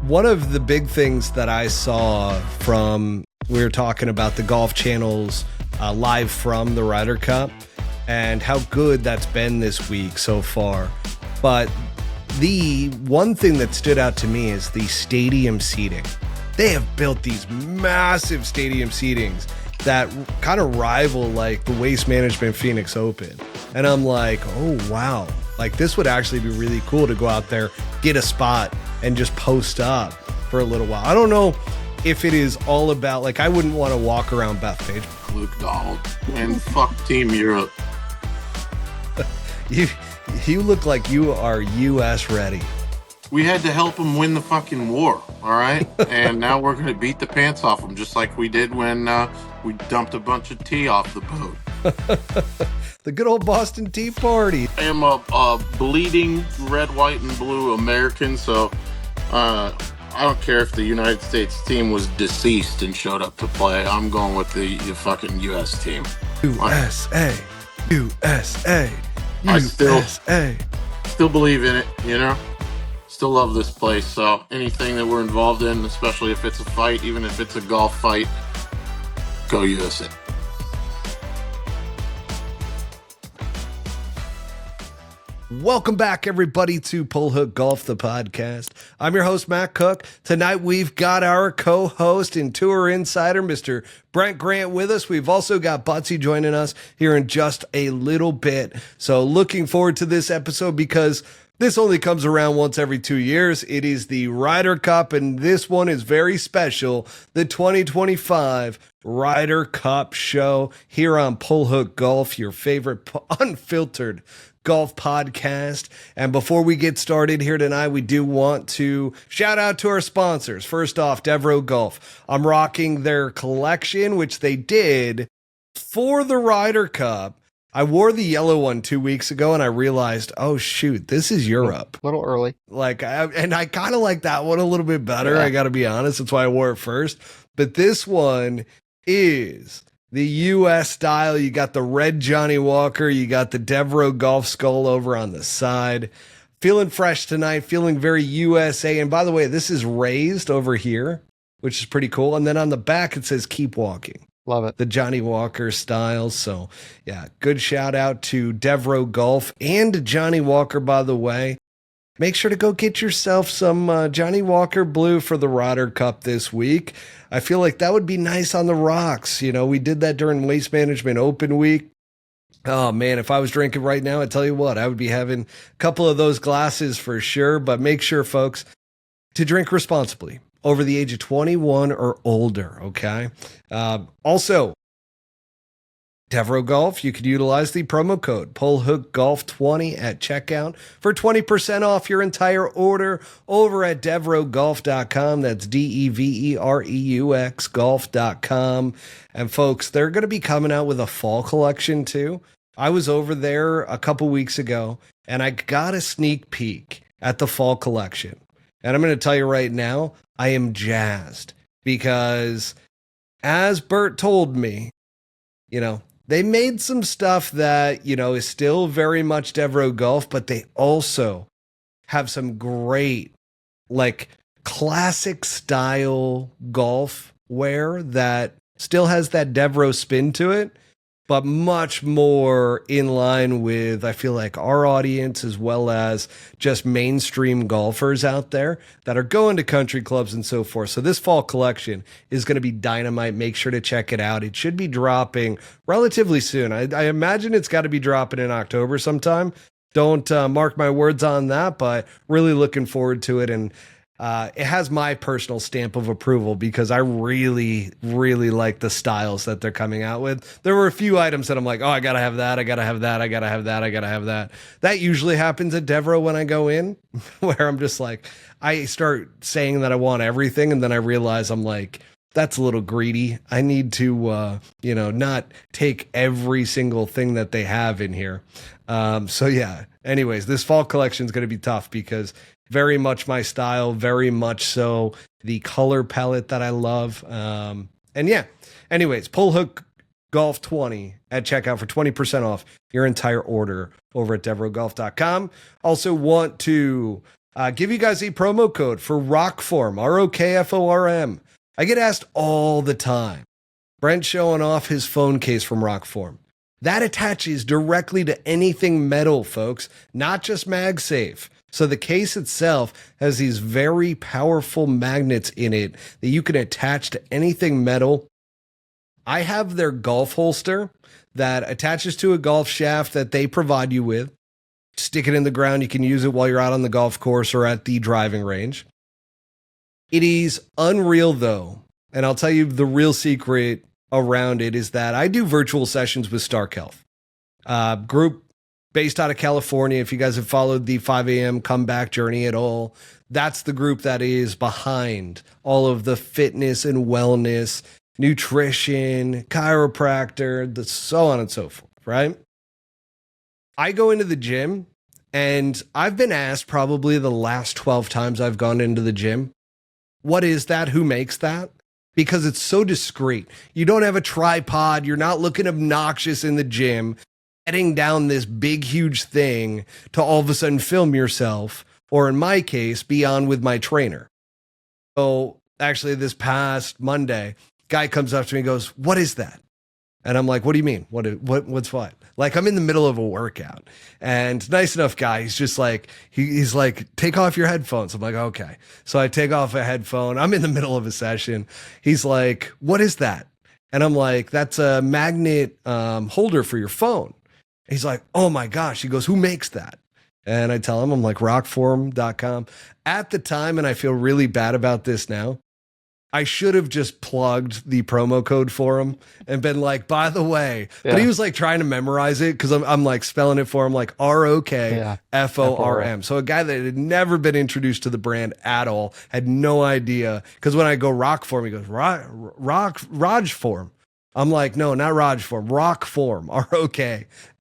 One of the big things that I saw from, we were talking about the golf channels live from the Ryder Cup and how good that's been this week so far. But the one thing that stood out to me is the stadium seating. They have built these massive stadium seatings that kind of rival like the Waste Management Phoenix Open. And I'm like, oh, wow. Like this would actually be really cool to go out there, get a spot and just post up for a little while. I don't know if it is all about, like, I wouldn't want to walk around Bethpage. Luke Donald and fuck Team Europe. You look like you are U.S. ready. We had to help them win the fucking war, all right? And now we're going to beat the pants off them, just like we did when we dumped a bunch of tea off the boat. The good old Boston Tea Party. I am a bleeding red, white, and blue American, so I don't care if the United States team was deceased and showed up to play. I'm going with the fucking U.S. team. USA. USA. I still believe in it, you know? Still love this place, so anything that we're involved in, especially if it's a fight, even if it's a golf fight, go USA. Welcome back, everybody, to Pull Hook Golf, the podcast. I'm your host, Matt Cook. Tonight, we've got our co-host and tour insider, Mr. Brent Grant, with us. We've also got Buttsy joining us here in just a little bit. So looking forward to this episode because this only comes around once every 2 years. It is the Ryder Cup, and this one is very special, the 2025 Ryder Cup Show here on Pull Hook Golf, your favorite unfiltered golf podcast. And before we get started here tonight, we do want to shout out to our sponsors. First off, DevRo Golf. I'm rocking their collection, which they did for the Ryder Cup. I wore the yellow one 2 weeks ago and I realized, oh shoot, this is Europe. A little early. And I kind of like that one a little bit better. Yeah. I got to be honest. That's why I wore it first. But this one is the U.S. style. You got the red Johnny Walker. You got the Devereux golf skull over on the side. Feeling fresh tonight. Feeling very USA. And by the way, this is raised over here, which is pretty cool. And then on the back, it says keep walking. Love it. The Johnny Walker style. So yeah, good shout out to Devereux Golf and Johnny Walker, by the way. Make sure to go get yourself some Johnny Walker Blue for the Ryder Cup this week. I feel like that would be nice on the rocks. You know, we did that during Waste Management Open Week. Oh man, if I was drinking right now, I tell you what, I would be having a couple of those glasses for sure. But make sure, folks, to drink responsibly over the age of 21 or older. Okay. Also, Devereux Golf, you could utilize the promo code PullHookGolf20 at checkout for 20% off your entire order over at DevRoGolf.com. That's DEVEREUX golf.com. And folks, they're going to be coming out with a fall collection too. I was over there a couple weeks ago and I got a sneak peek at the fall collection. And I'm going to tell you right now, I am jazzed because as Bert told me, you know, they made some stuff that, you know, is still very much Devereux Golf, but they also have some great, like, classic style golf wear that still has that Devereux spin to it, but much more in line with, I feel like, our audience as well as just mainstream golfers out there that are going to country clubs and so forth. So this fall collection is going to be dynamite. Make sure to check it out. It should be dropping relatively soon. I imagine it's got to be dropping in October sometime. Don't mark my words on that, but really looking forward to it. And it has my personal stamp of approval because I really, really like the styles that they're coming out with. There were a few items that I'm like, oh, I got to have that. I got to have that. I got to have that. I got to have that. That usually happens at Devereux when I go in, where I'm just like, I start saying that I want everything. And then I realize I'm like, that's a little greedy. I need to, not take every single thing that they have in here. So yeah, anyways, this fall collection is going to be tough because very much my style, very much so the color palette that I love. And yeah, anyways, Pull Hook Golf 20 at checkout for 20% off your entire order over at DevRoGolf.com. Also want to Give you guys a promo code for Rokform, Rokform. I get asked all the time. Brent showing off his phone case from Rokform. That attaches directly to anything metal, folks, not just MagSafe. So the case itself has these very powerful magnets in it that you can attach to anything metal. I have their golf holster that attaches to a golf shaft that they provide you with. Stick it in the ground. You can use it while you're out on the golf course or at the driving range. It is unreal, though. And I'll tell you the real secret around it is that I do virtual sessions with Stark Health, group based out of California. If you guys have followed the 5 a.m. comeback journey at all, that's the group that is behind all of the fitness and wellness, nutrition, chiropractor, so on and so forth, right? I go into the gym, and I've been asked probably the last 12 times I've gone into the gym, what is that? Who makes that? Because it's so discreet. You don't have a tripod. You're not looking obnoxious in the gym, heading down this big, huge thing to all of a sudden film yourself, or in my case, be on with my trainer. So actually this past Monday, guy comes up to me and goes, what is that? And I'm like, what do you mean? What's what? Like, I'm in the middle of a workout, and nice enough guy. He's just like, he's like, take off your headphones. I'm like, okay. So I take off a headphone. I'm in the middle of a session. He's like, what is that? And I'm like, that's a magnet holder for your phone. He's like, oh my gosh. He goes, who makes that? And I tell him, I'm like, rokform.com. At the time, and I feel really bad about this now, I should have just plugged the promo code for him and been like, by the way, but he was like trying to memorize it because I'm like spelling it for him like ROKFORM. So a guy that had never been introduced to the brand at all, had no idea. Because when I go Rokform, he goes, Rajform. I'm like, no, not Rajform, Rokform,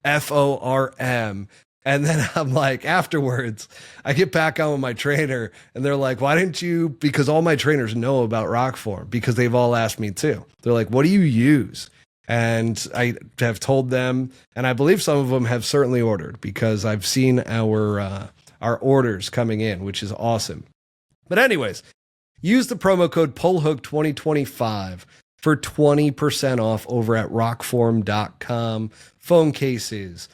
ROKFORM. And then I'm like, afterwards, I get back on with my trainer and they're like, why didn't you? Because all my trainers know about Rokform because they've all asked me too. They're like, what do you use? And I have told them, and I believe some of them have certainly ordered because I've seen our orders coming in, which is awesome. But anyways, use the promo code PULLHOOK2025 for 20% off over at rokform.com. Phone cases,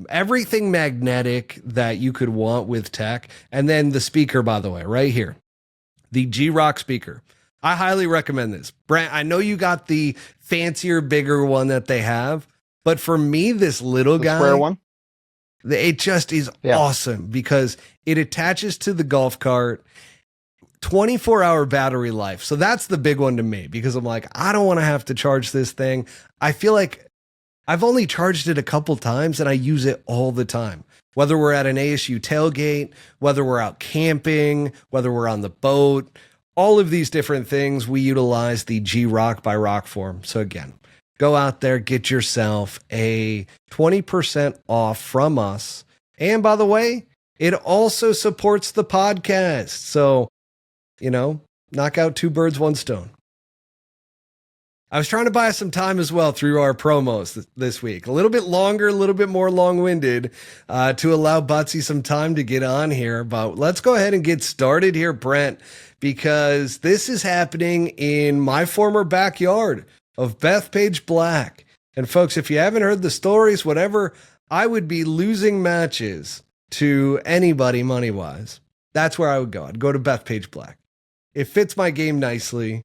everything magnetic that you could want with tech. And then the speaker, by the way, right here, the G-Rock speaker. I highly recommend this. Brent, I know you got the fancier, bigger one that they have, but for me, this little guy, square one, it just is awesome because it attaches to the golf cart, 24-hour battery life. So that's the big one to me because I'm like, I don't want to have to charge this thing. I feel like I've only charged it a couple times and I use it all the time. Whether we're at an ASU tailgate, whether we're out camping, whether we're on the boat, all of these different things, we utilize the G-Rock by Rokform. So again, go out there, get yourself a 20% off from us. And by the way, it also supports the podcast. So, you know, knock out two birds, one stone. I was trying to buy some time as well through our promos this week. A little bit longer, a little bit more long-winded to allow Buttsy some time to get on here. But let's go ahead and get started here, Brent, because this is happening in my former backyard of Bethpage Black. And folks, if you haven't heard the stories, whatever, I would be losing matches to anybody money-wise. That's where I would go. I'd go to Bethpage Black. It fits my game nicely.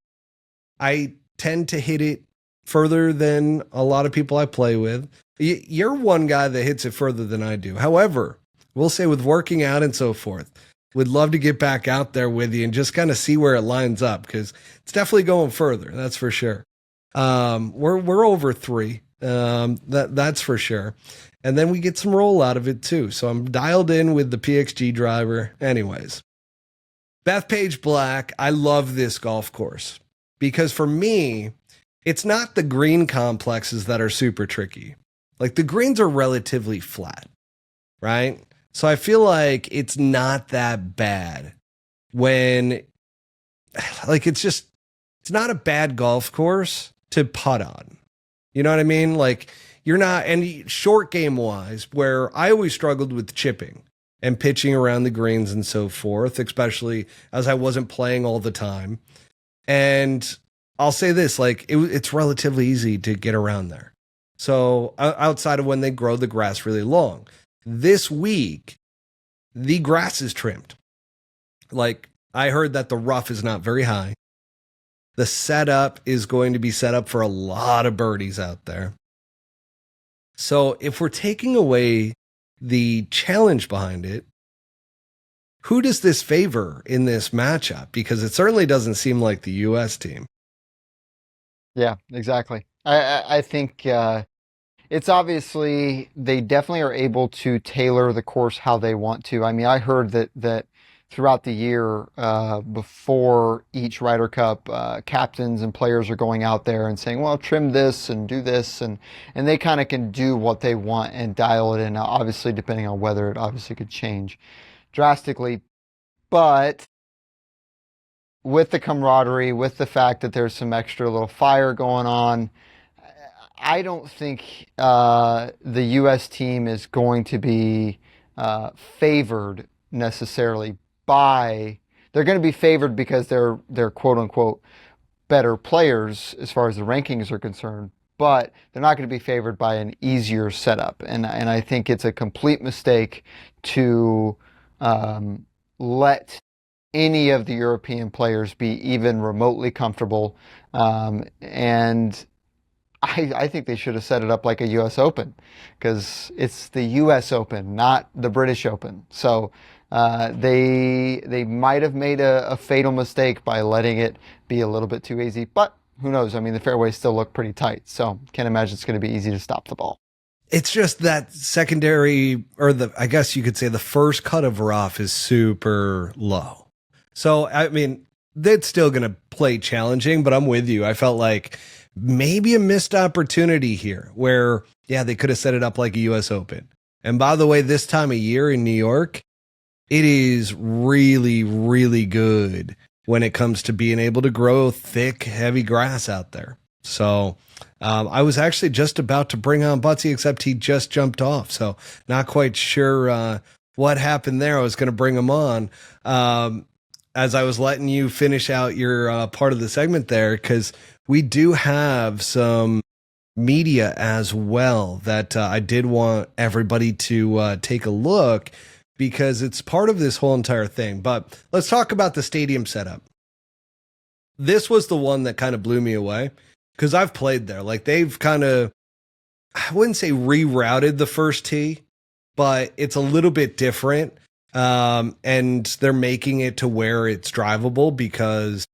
I tend to hit it further than a lot of people I play with. You're one guy that hits it further than I do. However, we'll say with working out and so forth, would love to get back out there with you and just kind of see where it lines up because it's definitely going further. That's for sure. We're over 3. That's for sure. And then we get some roll out of it too. So I'm dialed in with the PXG driver. Anyways, Bethpage Black. I love this golf course. Because for me, it's not the green complexes that are super tricky. Like the greens are relatively flat, right? So I feel like it's not that bad when, like, it's not a bad golf course to putt on. You know what I mean? Like you're not, and short game wise, where I always struggled with chipping. and pitching around the greens and so forth, especially as I wasn't playing all the time. And I'll say this, like it's relatively easy to get around there. So outside of when they grow the grass really long, this week, the grass is trimmed. Like I heard that the rough is not very high. The setup is going to be set up for a lot of birdies out there. So if we're taking away the challenge behind it, who does this favor in this matchup? Because it certainly doesn't seem like the U.S. team. Yeah, exactly. I think it's obviously they definitely are able to tailor the course how they want to. I mean, I heard that throughout the year, before each Ryder Cup, captains and players are going out there and saying, well, trim this and do this, and they kind of can do what they want and dial it in. Now, obviously, depending on weather, it obviously could change drastically, but with the camaraderie, with the fact that there's some extra little fire going on, I don't think the U.S. team is going to be favored necessarily by. They're going to be favored because they're quote unquote better players as far as the rankings are concerned, but they're not going to be favored by an easier setup. And I think it's a complete mistake to let any of the European players be even remotely comfortable. And I think they should have set it up like a U.S. Open, because it's the U.S. Open, not the British Open. So they might have made a fatal mistake by letting it be a little bit too easy. But who knows? I mean, the fairways still look pretty tight, so can't imagine it's going to be easy to stop the ball. It's just that secondary, or I guess you could say the first cut of rough is super low. So, I mean, they're still going to play challenging, but I'm with you. I felt like maybe a missed opportunity here where, yeah, they could have set it up like a U.S. Open. And by the way, this time of year in New York, it is really, really good when it comes to being able to grow thick, heavy grass out there. So I was actually just about to bring on Buttsy, except he just jumped off. So not quite sure what happened there. I was going to bring him on as I was letting you finish out your part of the segment there, because we do have some media as well that I did want everybody to take a look, because it's part of this whole entire thing. But let's talk about the stadium setup. This was the one that kind of blew me away, because I've played there. Like, they've kind of, I wouldn't say rerouted the first tee, but it's a little bit different. And they're making it to where it's drivable, because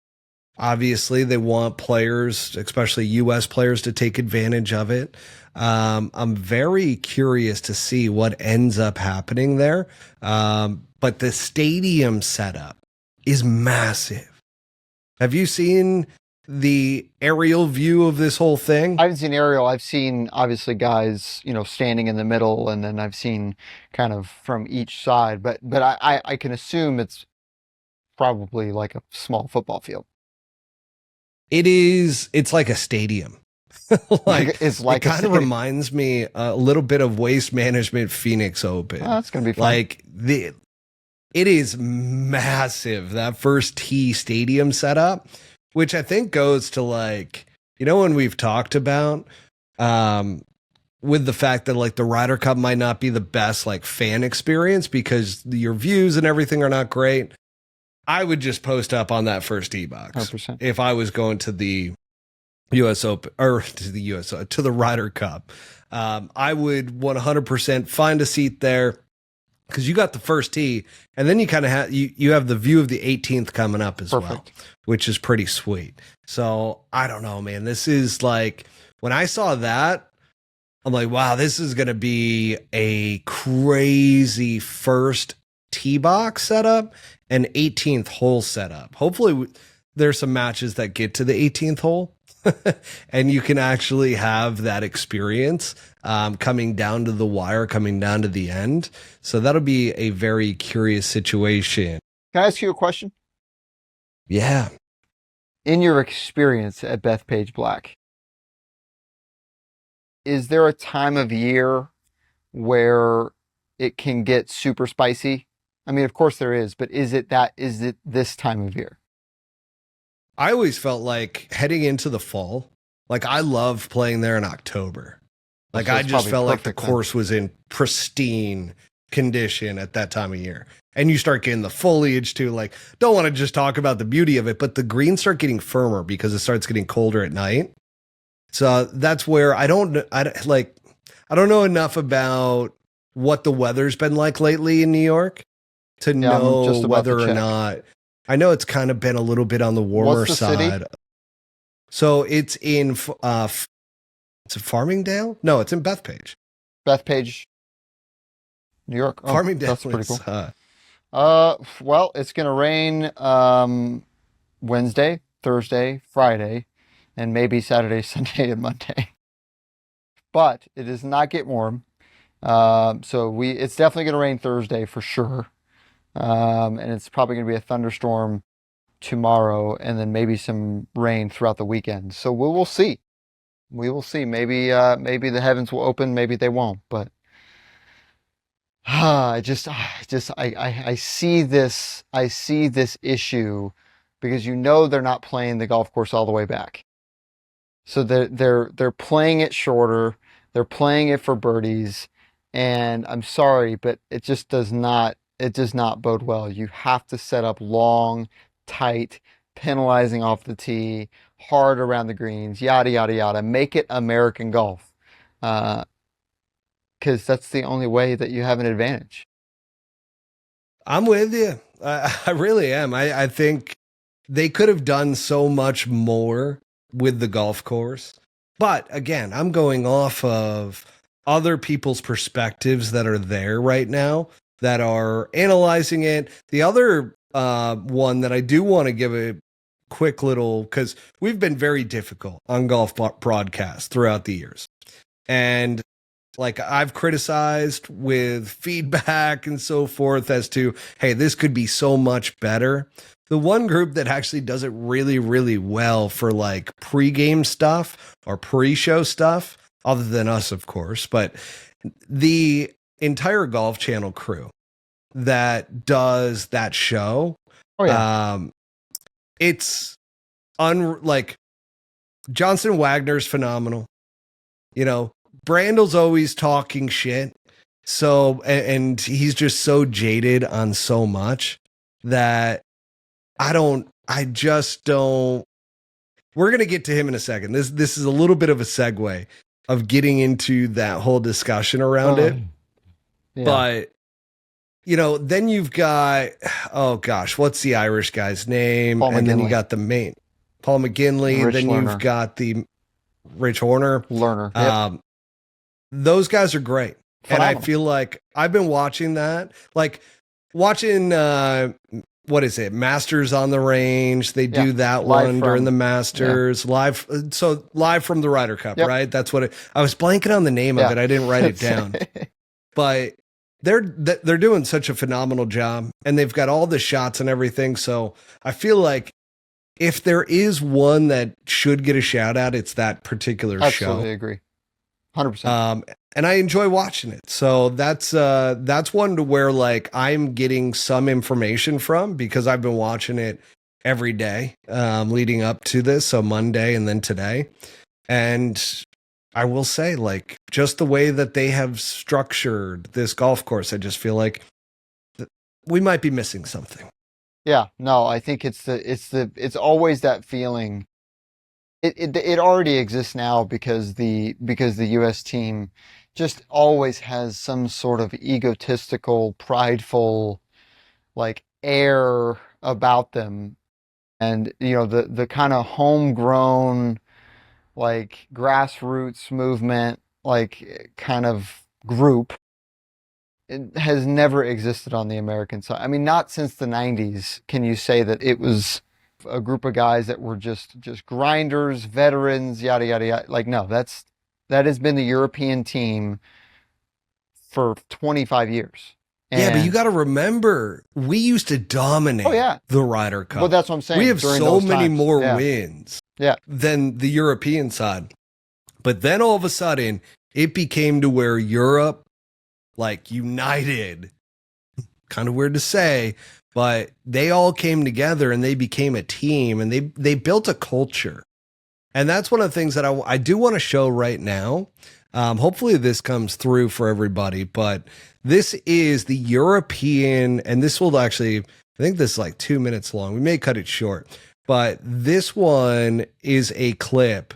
obviously they want players, especially US players, to take advantage of it. I'm very curious to see what ends up happening there. But the stadium setup is massive. Have you seen the aerial view of this whole thing? I haven't seen aerial. I've seen obviously guys, standing in the middle, and then I've seen kind of from each side. But I can assume it's probably like a small football field. It's like a stadium. It kind of reminds me a little bit of Waste Management Phoenix Open. Oh, that's gonna be fun. It is massive, that first tee stadium setup, which I think goes to when we've talked about with the fact that the Ryder Cup might not be the best fan experience because your views and everything are not great. I would just post up on that first tee box 100%. if I was going to the US Open or to the Ryder Cup. I would 100% find a seat there, because you got the first tee, and then you kind of have you have the view of the 18th coming up as well, which is pretty sweet. So I don't know, man. This is when I saw that, I'm like, wow, this is going to be a crazy first tee box setup and 18th hole setup. Hopefully there's some matches that get to the 18th hole and you can actually have that experience coming down to the wire, coming down to the end. So that'll be a very curious situation. Can I ask you a question? Yeah. In your experience at Bethpage Black, is there a time of year where it can get super spicy? I mean, of course there is, but is it this time of year? I always felt like heading into the fall, like I love playing there in October. Like So I it's just probably felt like the perfect then. course was in pristine condition at that time of year. And you start getting the foliage too. Like, don't want to just talk about the beauty of it, but the greens start getting firmer because it starts getting colder at night. So that's where I don't know enough about what the weather's been like lately in New York to Yeah, I'm know just about whether to or check. not. I know it's kind of been a little bit on the warmer What's the city? side. So it's in it's in Farmingdale? No, it's in Bethpage. Bethpage, New York. Oh, Farmingdale that's pretty is, cool. Well, it's gonna rain Wednesday, Thursday, Friday, and maybe Saturday, Sunday, and Monday. But it does not get warm. So it's definitely gonna rain Thursday for sure. And it's probably gonna be a thunderstorm tomorrow, and then maybe some rain throughout the weekend. So we will see. We will see. Maybe the heavens will open, maybe they won't. But I see this issue because they're not playing the golf course all the way back. So they're playing it shorter. They're playing it for birdies, and I'm sorry, but it does not bode well. You have to set up long, tight, penalizing off the tee, hard around the greens, yada yada yada. Make it American golf. Because that's the only way that you have an advantage. I'm with you. I really am. I think they could have done so much more with the golf course. But again, I'm going off of other people's perspectives that are there right now that are analyzing it. The other one that I do want to give a quick little, because we've been very difficult on golf broadcasts throughout the years. And like I've criticized with feedback and so forth as to, hey, this could be so much better. The one group that actually does it really, really well for like pregame stuff or pre-show stuff, other than us, of course, but the entire Golf Channel crew that does that show, Oh yeah. it's like Johnson Wagner's phenomenal. You know, Brandel's always talking shit. So, and he's just so jaded on so much that I just don't. We're going to get to him in a second. This is a little bit of a segue of getting into that whole discussion around it. Yeah. But, you know, then you've got, oh gosh, what's the Irish guy's name? Paul And then you McGinley. got the main, Paul McGinley. Rich Then Lerner. you've got the Rich Horner. Lerner. Yep. Those guys are great. And I Phenomenal. feel like I've been watching that, like watching, what is it? Masters on the Range. They do Yeah. that Live one from- during the Masters live. So live from the Ryder Cup, Yep. right? That's what I was blanking on the name of Yeah. it. I didn't write it down, but they're doing such a phenomenal job and they've got all the shots and everything. So I feel like if there is one that should get a shout out, it's that particular Absolutely show. agree. 100%. And I enjoy watching it. So that's one to where like I'm getting some information from because I've been watching it every day leading up to this. So Monday and then today. And I will say like just the way that they have structured this golf course, I just feel like we might be missing something. Yeah, no, I think it's always that feeling. It already exists now because the US team just always has some sort of egotistical, prideful like air about them. And you know, the kind of homegrown like grassroots movement like kind of group, it has never existed on the American side. I mean, not since the 90s can you say that it was a group of guys that were just grinders, veterans, yada yada yada. Like, no, that has been the European team for 25 years. Yeah, but And- you got to remember, we used to dominate Oh, yeah. the Ryder Cup. Well, that's what I'm saying. We have during so those many times. more Yeah. wins Yeah. than the European side. But then all of a sudden, it became to where Europe like united. Kind of weird to say, but they all came together and they became a team, and they built a culture. And that's one of the things that I do want to show right now. Hopefully this comes through for everybody, but this is the European, and this will actually, I think this is like 2 minutes long. We may cut it short, but this one is a clip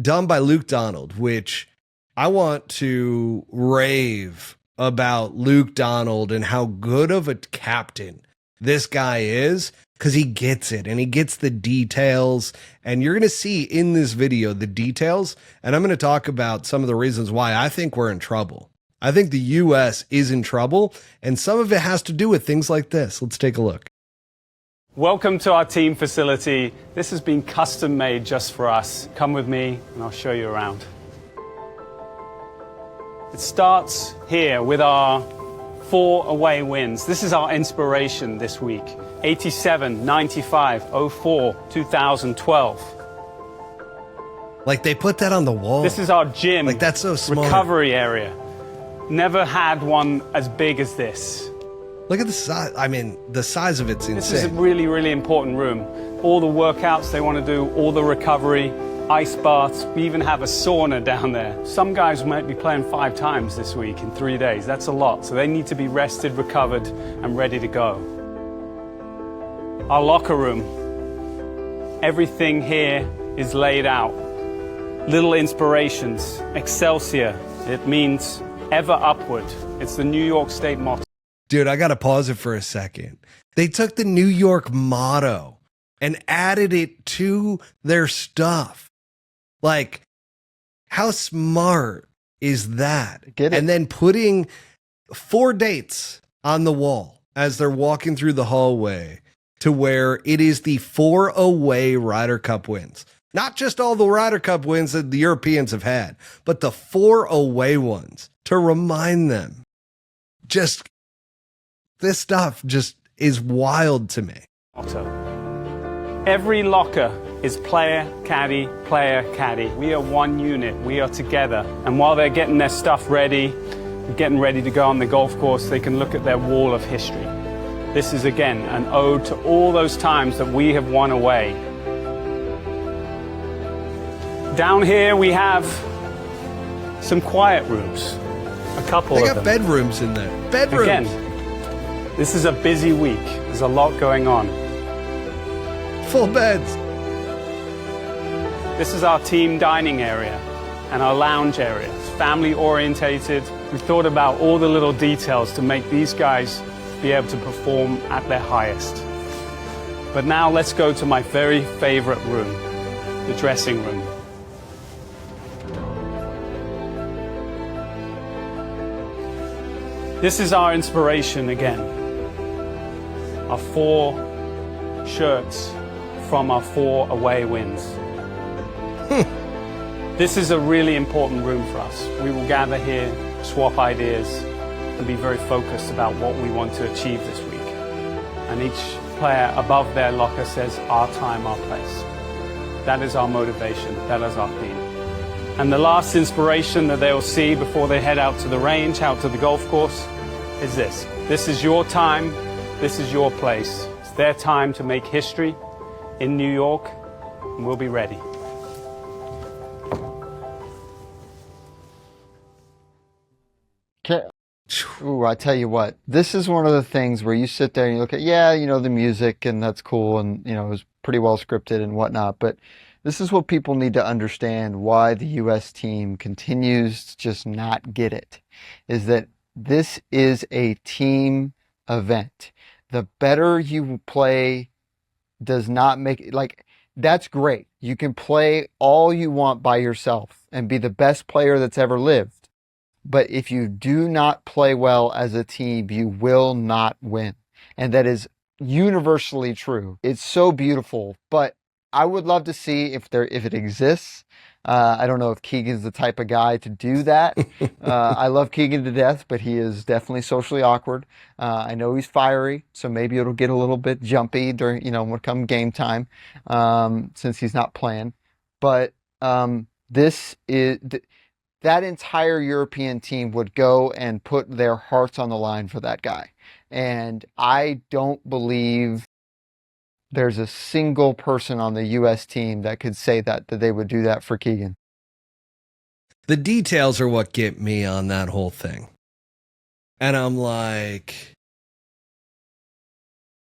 done by Luke Donald, which I want to rave about Luke Donald and how good of a captain this guy is, because he gets it and he gets the details. And you're going to see in this video the details. And I'm going to talk about some of the reasons why I think we're in trouble. I think the U.S. is in trouble, and some of it has to do with things like this. Let's take a look. Welcome to our team facility. This has been custom made just for us. Come with me and I'll show you around. It starts here with our 4 away wins. This is our inspiration this week. 87, 95, 04, 2012. Like they put that on the wall. This is our gym. Like that's so smart. Recovery area. Never had one as big as this. Look at the size. I mean, the size of it's insane. This is a really, really important room. All the workouts they want to do, all the recovery, ice baths. We even have a sauna down there. Some guys might be playing 5 times this week in 3 days. That's a lot. So they need to be rested, recovered, and ready to go. Our locker room. Everything here is laid out. Little inspirations. Excelsior. It means ever upward. It's the New York State motto. Dude, I got to pause it for a second. They took the New York motto and added it to their stuff. Like, how smart is that? Get it. And then putting 4 dates on the wall as they're walking through the hallway to where it is the 4 away Ryder Cup wins. Not just all the Ryder Cup wins that the Europeans have had, but the 4 away ones to remind them. Just, this stuff just is wild to me. Every locker is player, caddy, player, caddy. We are one unit. We are together. And while they're getting their stuff ready, getting ready to go on the golf course, they can look at their wall of history. This is, again, an ode to all those times that we have won away. Down here we have some quiet rooms. A couple of them. They got bedrooms in there. Bedrooms. Again, this is a busy week. There's a lot going on. Full beds. This is our team dining area and our lounge area. It's family orientated. We've thought about all the little details to make these guys be able to perform at their highest. But now let's go to my very favorite room, the dressing room. This is our inspiration again. Our 4 shirts from our 4 away wins. This is a really important room for us. We will gather here, swap ideas, and be very focused about what we want to achieve this week. And each player above their locker says, our time, our place. That is our motivation. That is our theme. And the last inspiration that they'll see before they head out to the range, out to the golf course, is this. This is your time. This is your place. It's their time to make history in New York, and we'll be ready. Ooh, I tell you what, this is one of the things where you sit there and you look at, yeah, you know, the music and that's cool and, you know, it was pretty well scripted and whatnot, but this is what people need to understand why the U.S. team continues to just not get it, is that this is a team event. The better you play does not make it, like, that's great. You can play all you want by yourself and be the best player that's ever lived. But if you do not play well as a team, you will not win. And that is universally true. It's so beautiful, but I would love to see if it exists. I don't know if Keegan's the type of guy to do that. I love Keegan to death, but he is definitely socially awkward. I know he's fiery, so maybe it'll get a little bit jumpy during, you know, when it comes game time, since he's not playing. But this is that entire European team would go and put their hearts on the line for that guy. And I don't believe there's a single person on the U.S. team that could say that they would do that for Keegan. The details are what get me on that whole thing. And I'm like,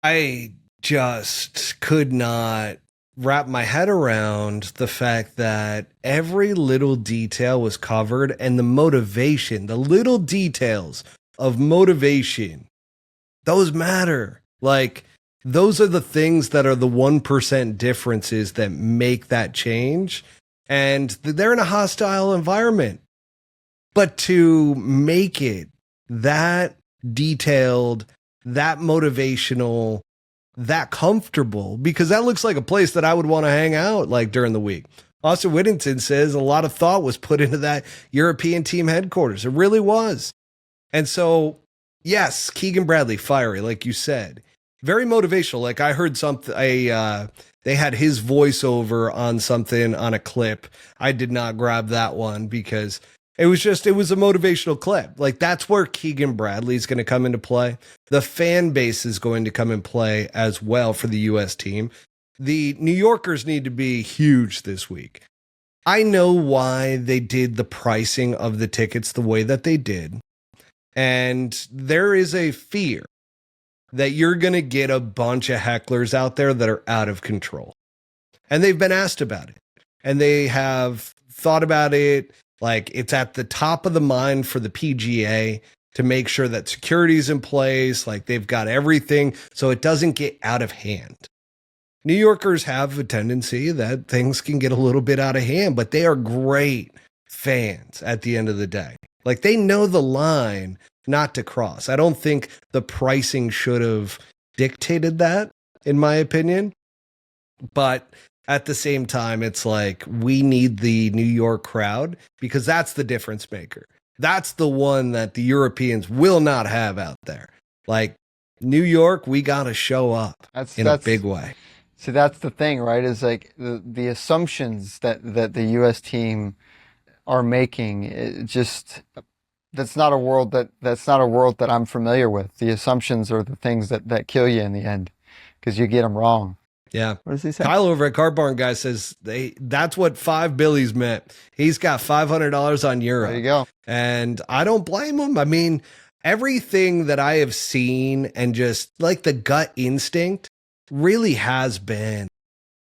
I just could not wrap my head around the fact that every little detail was covered, and the motivation, the little details of motivation, those matter. Like, those are the things that are the 1% differences that make that change. And they're in a hostile environment. But to make it that detailed, that motivational, that comfortable, because that looks like a place that I would want to hang out like during the week. Austin Whittington says a lot of thought was put into that European team headquarters. It really was. And so, yes, Keegan Bradley, fiery, like you said, very motivational. Like I heard something, they had his voiceover on something on a clip. I did not grab that one because it was a motivational clip. Like that's where Keegan Bradley is going to come into play. The fan base is going to come in play as well for the U.S. team. The New Yorkers need to be huge this week. I know why they did the pricing of the tickets the way that they did. And there is a fear that you're going to get a bunch of hecklers out there that are out of control. And they've been asked about it. And they have thought about it. Like it's at the top of the mind for the PGA to make sure that security's in place. Like they've got everything so it doesn't get out of hand. New Yorkers have a tendency that things can get a little bit out of hand, but they are great fans at the end of the day. Like they know the line not to cross. I don't think the pricing should have dictated that, in my opinion. But at the same time, it's like we need the New York crowd because that's the difference maker. That's the one that the Europeans will not have out there. Like New York, we got to show up in a big way. See, that's the thing, right? Is like the assumptions that the U.S. team are making. It just that's not a world that I'm familiar with. The assumptions are the things that kill you in the end because you get them wrong. Yeah. What does he say? Kyle over at Car Barn Guy says that's what 5 Billies meant. He's got $500 on Euro. There you go. And I don't blame him. I mean, everything that I have seen and just like the gut instinct really has been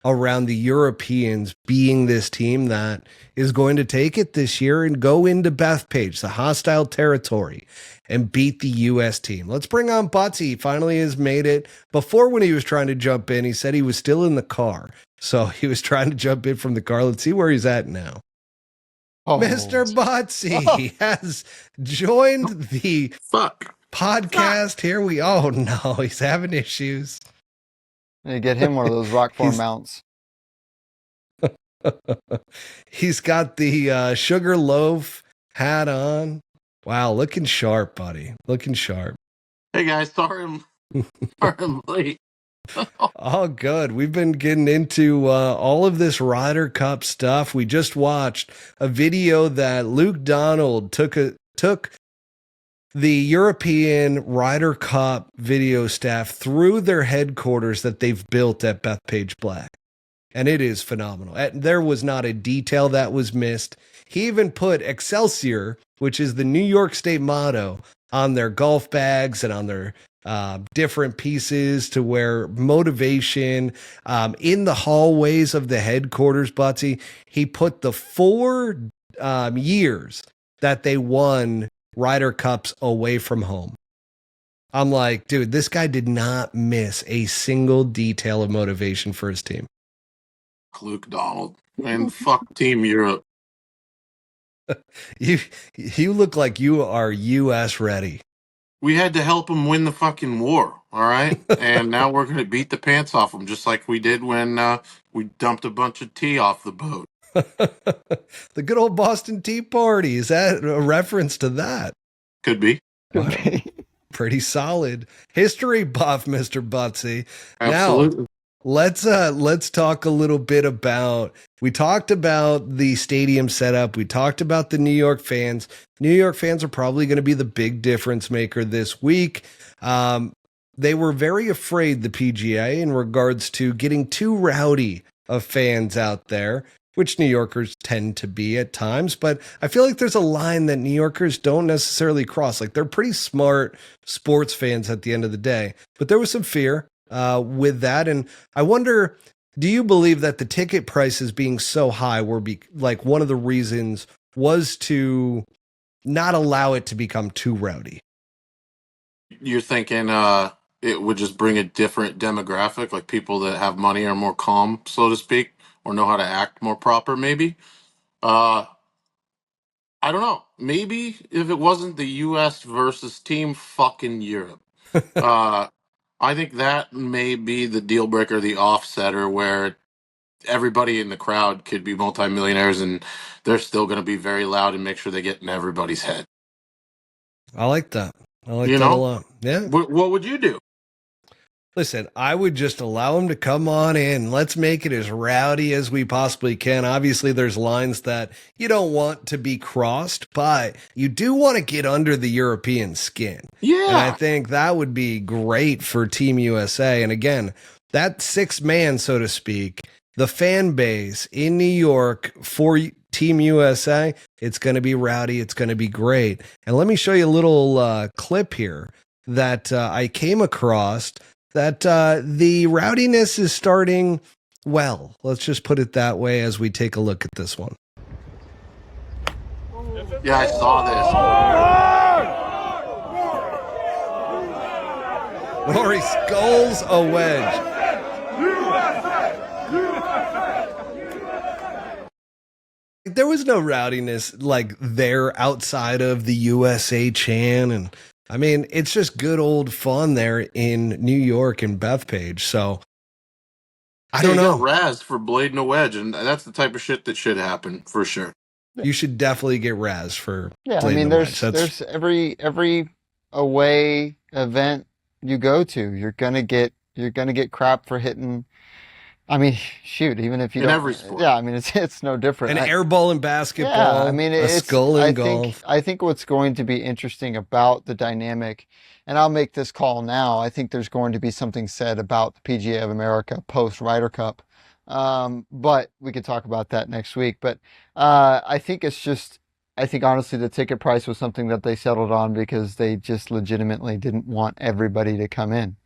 around the Europeans being this team that is going to take it this year and go into Bethpage, the hostile territory, and beat the U.S. team. Let's bring on Buttsy. He finally has made it. Before, when he was trying to jump in, he said he was still in the car. So he was trying to jump in from the car. Let's see where he's at now. Oh. Mr. Buttsy has joined the podcast. Here we oh no, he's having issues. You get him one of those Rokform mounts. He's got the Sugarloaf hat on. Wow, looking sharp, buddy. Looking sharp. Hey guys, sorry I'm late. Oh, good. We've been getting into all of this Ryder Cup stuff. We just watched a video that Luke Donald took the European Ryder Cup video staff through their headquarters that they've built at Bethpage Black. And it is phenomenal. There was not a detail that was missed. He even put Excelsior, which is the New York State motto, on their golf bags and on their different pieces to wear motivation. In the hallways of the headquarters, Buttsy, he put the 4 years that they won Ryder Cups away from home. I'm like, dude, this guy did not miss a single detail of motivation for his team. Luke Donald and fuck Team Europe. You look like you are U.S. ready. We had to help them win the fucking war, all right? And now we're going to beat the pants off them, just like we did when we dumped a bunch of tea off the boat. The good old Boston Tea Party. Is that a reference to that? Could be. Wow. Pretty solid history buff, Mr. Buttsy. Absolutely. Now, let's talk a little bit about We talked about the stadium setup. We talked about the New York fans. New York fans are probably going to be the big difference maker this week. They were very afraid, the PGA, in regards to getting too rowdy of fans out there, which New Yorkers tend to be at times. But I feel like there's a line that New Yorkers don't necessarily cross. Like, they're pretty smart sports fans at the end of the day. But there was some fear with that. And I wonder, do you believe that the ticket prices being so high were like one of the reasons was to not allow it to become too rowdy? You're thinking it would just bring a different demographic, like people that have money are more calm, so to speak, or know how to act more proper, maybe? I don't know. Maybe if it wasn't the U.S. versus team fucking Europe. I think that may be the deal breaker, the offsetter, where everybody in the crowd could be multimillionaires and they're still going to be very loud and make sure they get in everybody's head. I like that. I like that a lot. Yeah. What would you do? Listen, I would just allow them to come on in. Let's make it as rowdy as we possibly can. Obviously, there's lines that you don't want to be crossed, but you do want to get under the European skin. Yeah. And I think that would be great for Team USA. And again, that six man, so to speak, the fan base in New York for Team USA, it's going to be rowdy. It's going to be great. And let me show you a little clip here that I came across that the rowdiness is starting well. Let's just put it that way as we take a look at this one. Yeah, I saw this. Rory skulls a wedge. There was no rowdiness like there outside of the USA chant. And I mean, it's just good old fun there in New York and Bethpage. So I don't know. Razzed for blading a wedge, and that's the type of shit that should happen for sure. You should definitely get razzed for I mean, there's every away event you go to, you're gonna get crap for hitting. I mean, shoot, even if you don't, every sport. Yeah, I mean, it's no different. An air ball in basketball. Yeah, I mean, a skull in golf. I think what's going to be interesting about the dynamic, and I'll make this call now, I think there's going to be something said about the PGA of America post Ryder Cup. But we could talk about that next week. But I think honestly the ticket price was something that they settled on because they just legitimately didn't want everybody to come in.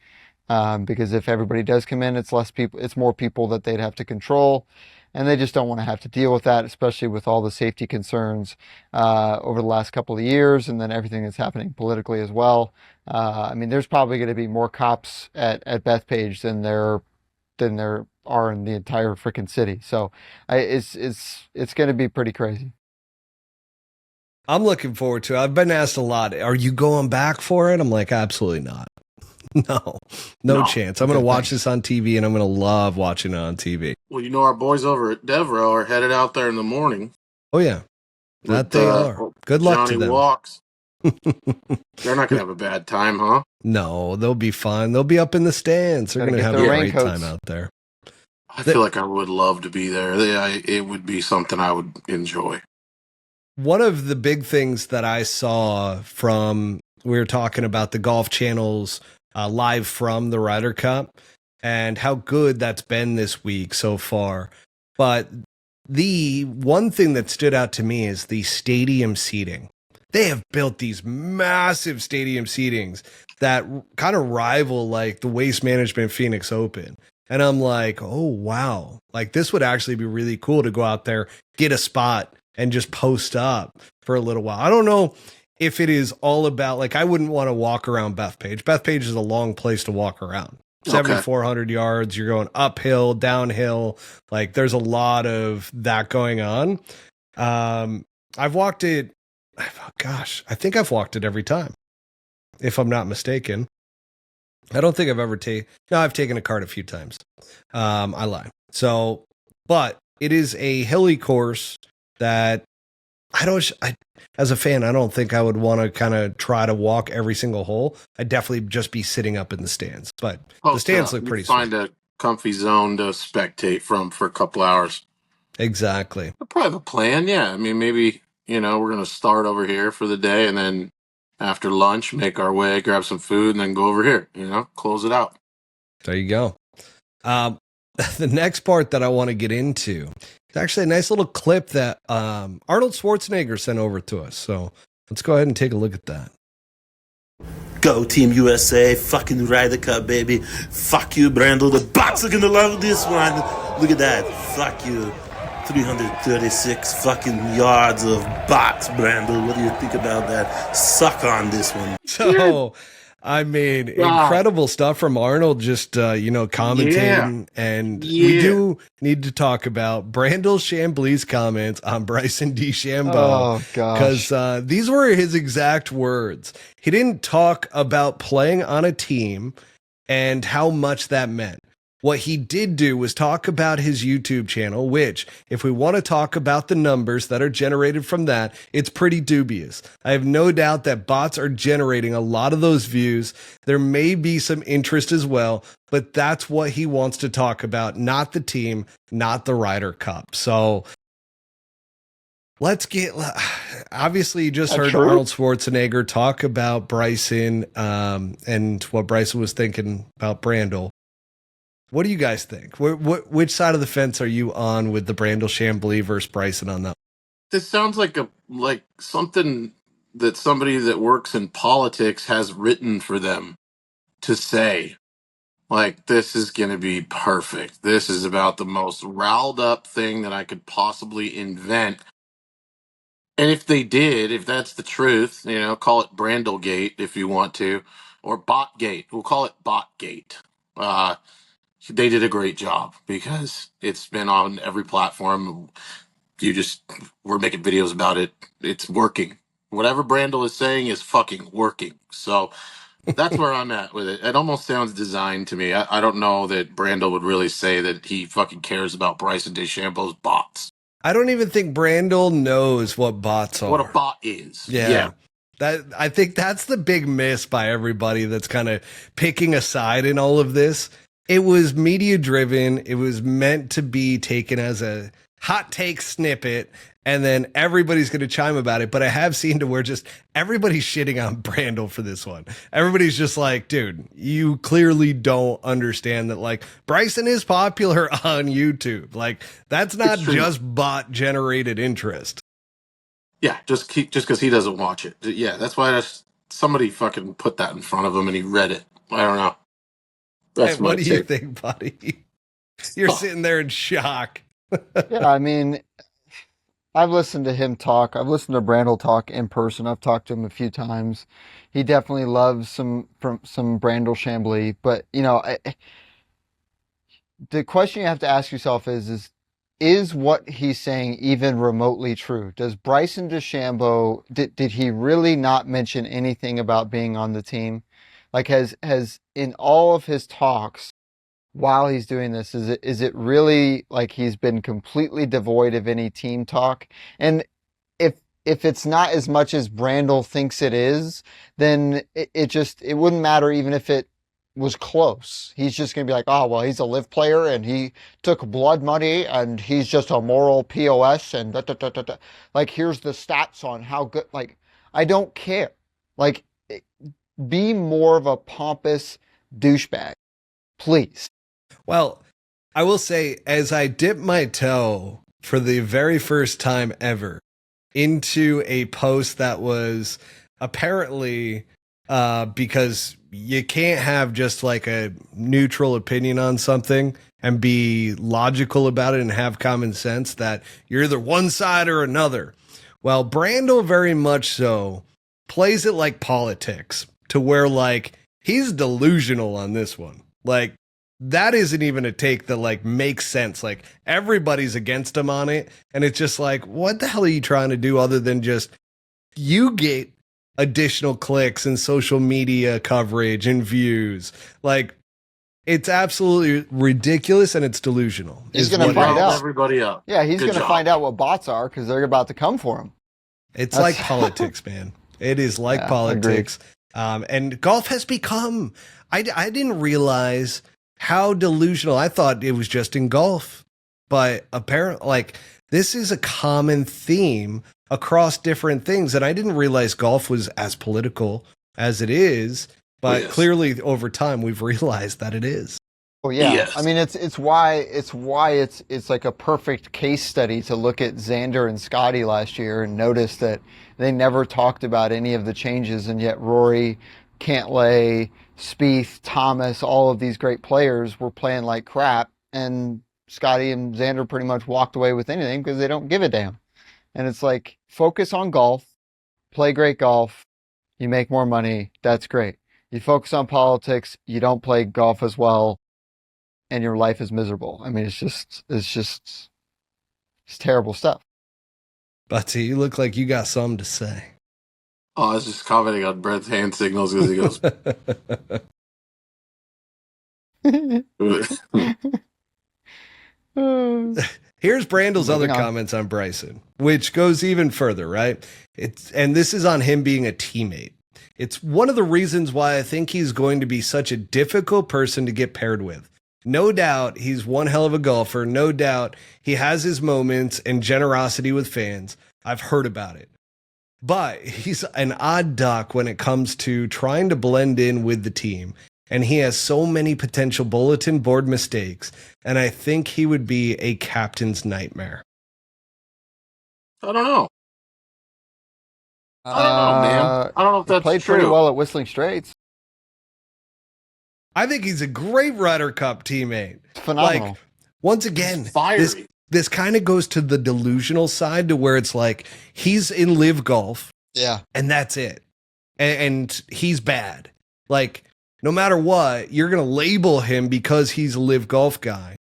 Because if everybody does come in, it's less people, it's more people that they'd have to control, and they just don't want to have to deal with that, especially with all the safety concerns over the last couple of years, and then everything that's happening politically as well. I mean, there's probably going to be more cops at Bethpage than there are in the entire freaking city. So it's going to be pretty crazy. I'm looking forward to it. I've been asked a lot, are you going back for it? I'm like, absolutely not. No chance. I'm going to watch this on TV, and I'm going to love watching it on TV. Well, you know, our boys over at DevRo are headed out there in the morning. Oh, yeah. That they are. Good luck to them. Walks. They're not going to have a bad time, huh? No, they'll be fine. They'll be up in the stands. They're going to have a great time out there. I feel like I would love to be there. It would be something I would enjoy. One of the big things that I saw from, we were talking about the Golf Channel's live from the Ryder Cup and how good that's been this week so far. But the one thing that stood out to me is the stadium seating. They have built these massive stadium seatings that kind of rival like the Waste Management Phoenix Open. And I'm like, oh, wow. Like, this would actually be really cool to go out there, get a spot, and just post up for a little while. I don't know if it is all about, like, I wouldn't want to walk around Bethpage. Bethpage is a long place to walk around. 7,400 yards. You're going uphill, downhill. Like, there's a lot of that going on. I've walked it. Gosh, I think I've walked it every time, if I'm not mistaken. I don't think I've ever I've taken a cart a few times. I lie. So, but it is a hilly course that as a fan, I don't think I would want to kind of try to walk every single hole. I'd definitely just be sitting up in the stands, but the stands look pretty sweet. Find a comfy zone to spectate from for a couple hours. Exactly. I probably have a plan. Yeah. I mean, maybe, we're going to start over here for the day and then after lunch, make our way, grab some food and then go over here, close it out. There you go. The next part that I want to get into is actually a nice little clip that Arnold Schwarzenegger sent over to us. So let's go ahead and take a look at that. Go Team USA, fucking Ryder Cup, baby. Fuck you, Brandel. The bots are gonna love this one. Look at that. Fuck you. 336 fucking yards of bots, Brandel. What do you think about that? Suck on this one. So, I mean, incredible stuff from Arnold, just, commentating. And we do need to talk about Brandel Chamblee's comments on Bryson DeChambeau. Oh, gosh. Because these were his exact words. He didn't talk about playing on a team and how much that meant. What he did do was talk about his YouTube channel, which, if we want to talk about the numbers that are generated from that, it's pretty dubious. I have no doubt that bots are generating a lot of those views. There may be some interest as well, but that's what he wants to talk about, not the team, not the Ryder Cup. So let's get, obviously you just heard Arnold Schwarzenegger talk about Bryson and what Bryson was thinking about Brandel. What do you guys think? Which side of the fence are you on with the Brandel Chamblee versus Bryson on that? This sounds like something that somebody that works in politics has written for them to say. Like, this is going to be perfect. This is about the most riled up thing that I could possibly invent. And if that's the truth, call it Brandelgate if you want to, or Botgate. We'll call it Botgate. They did a great job because it's been on every platform. We're making videos about it. It's working. Whatever Brandel is saying is fucking working. So that's where I'm at with it. It almost sounds designed to me. I don't know that Brandel would really say that he fucking cares about Bryson DeChambeau's bots. I don't even think Brandel knows what bots are. What a bot is. Yeah. I think that's the big miss by everybody that's kind of picking a side in all of this. It was media driven. It was meant to be taken as a hot take snippet, and then everybody's going to chime about it. But I have seen to where just everybody's shitting on Brandel for this one. Everybody's just like, dude, you clearly don't understand that, like, Bryson is popular on YouTube. Like, that's not just bot generated interest. Yeah, just because he doesn't watch it. Yeah, that's why somebody fucking put that in front of him and he read it. I don't know. Hey, what do you think, buddy? You're sitting there in shock. Yeah, I mean, I've listened to him talk. I've listened to Brandel talk in person. I've talked to him a few times. He definitely loves some Brandel Chamblee. But, the question you have to ask yourself is what he's saying even remotely true? Does Bryson DeChambeau, did he really not mention anything about being on the team? Like, has in all of his talks while he's doing this, is it really like he's been completely devoid of any team talk? And if it's not as much as Brandel thinks it is, then it wouldn't matter even if it was close. He's just going to be like, oh, well, he's a live player and he took blood money and he's just a moral POS and like, here's the stats on how good, like, I don't care. Like, be more of a pompous douchebag, please. Well, I will say, as I dip my toe for the very first time ever into a post that was apparently because you can't have just like a neutral opinion on something and be logical about it and have common sense that you're either one side or another. Well, Brandel very much so plays it like politics, to where, like, he's delusional on this one. Like, that isn't even a take that, like, makes sense. Like, everybody's against him on it, and it's just like, what the hell are you trying to do other than just you get additional clicks and social media coverage and views? Like, it's absolutely ridiculous, and it's delusional. He's going to find out. Everybody up. Yeah, he's going to find out what bots are because they're about to come for him. It's like politics, man. It is like politics. And golf has become, I didn't realize how delusional. I thought it was just in golf. but apparently, like, this is a common theme across different things. And I didn't realize golf was as political as it is, but clearly over time we've realized that it is. Oh yeah. I mean, it's why it's like a perfect case study to look at Xander and Scotty last year and notice that they never talked about any of the changes, and yet Rory, Cantlay, Spieth, Thomas, all of these great players were playing like crap, and Scotty and Xander pretty much walked away with anything because they don't give a damn. And it's like, focus on golf, play great golf, you make more money, that's great. You focus on politics, you don't play golf as well, and your life is miserable. I mean, it's terrible stuff. Buttsy, you look like you got something to say. Oh, I was just commenting on Brent's hand signals as he goes. Here's Brandel's other comments on Bryson, which goes even further, right? And this is on him being a teammate. It's one of the reasons why I think he's going to be such a difficult person to get paired with. No doubt he's one hell of a golfer. No doubt he has his moments and generosity with fans. I've heard about it. But he's an odd duck when it comes to trying to blend in with the team. And he has so many potential bulletin board mistakes. And I think he would be a captain's nightmare. I don't know. I don't know, man. I don't know if that's played true. Pretty well at Whistling Straits. I think he's a great Ryder Cup teammate. Phenomenal. Like, once again, fiery. This kind of goes to the delusional side, to where it's like he's in live golf. Yeah. And that's it. And he's bad. Like, no matter what, you're going to label him because he's a live golf guy.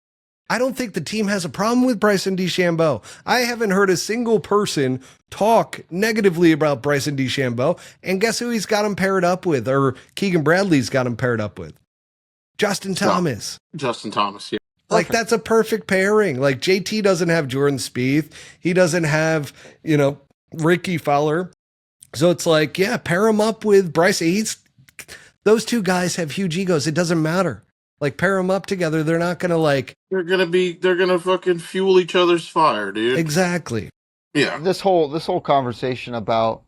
I don't think the team has a problem with Bryson DeChambeau. I haven't heard a single person talk negatively about Bryson DeChambeau. And guess who he's got him paired up with? Or Keegan Bradley's got him paired up with? Justin Thomas. Justin Thomas, yeah. Like, that's a perfect pairing. Like, JT doesn't have Jordan Spieth. He doesn't have, Ricky Fowler. So it's like, yeah, pair him up with Bryce. Those two guys have huge egos. It doesn't matter. Like, pair them up together. They're not going to they're going to fucking fuel each other's fire, dude. Exactly. Yeah. This whole conversation about,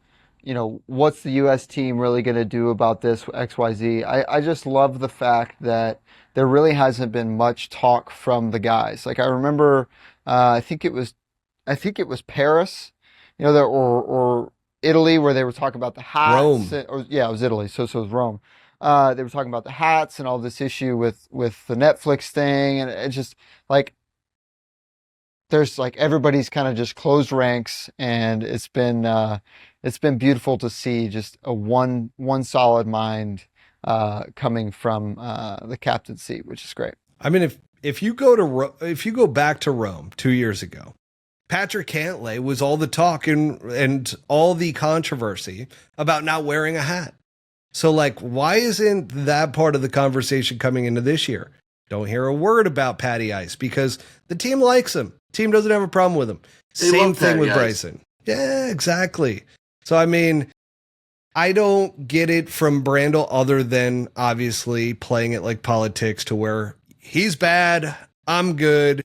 what's the U.S. team really going to do about this XYZ? I just love the fact that there really hasn't been much talk from the guys. Like, I remember, I think it was Paris, or Italy, where they were talking about the hats. Rome. It was Italy. So it was Rome. They were talking about the hats and all this issue with the Netflix thing. And it just there's everybody's kind of just closed ranks, and it's been beautiful to see just a one solid mind coming from the captaincy, which is great. I mean, if you go back to Rome 2 years ago, Patrick Cantlay was all the talk and all the controversy about not wearing a hat. So, why isn't that part of the conversation coming into this year? Don't hear a word about Patty Ice because the team likes him. Team doesn't have a problem with him. Same thing with Bryson. Yeah, exactly. So, I mean, I don't get it from Brandel, other than obviously playing it like politics, to where he's bad, I'm good,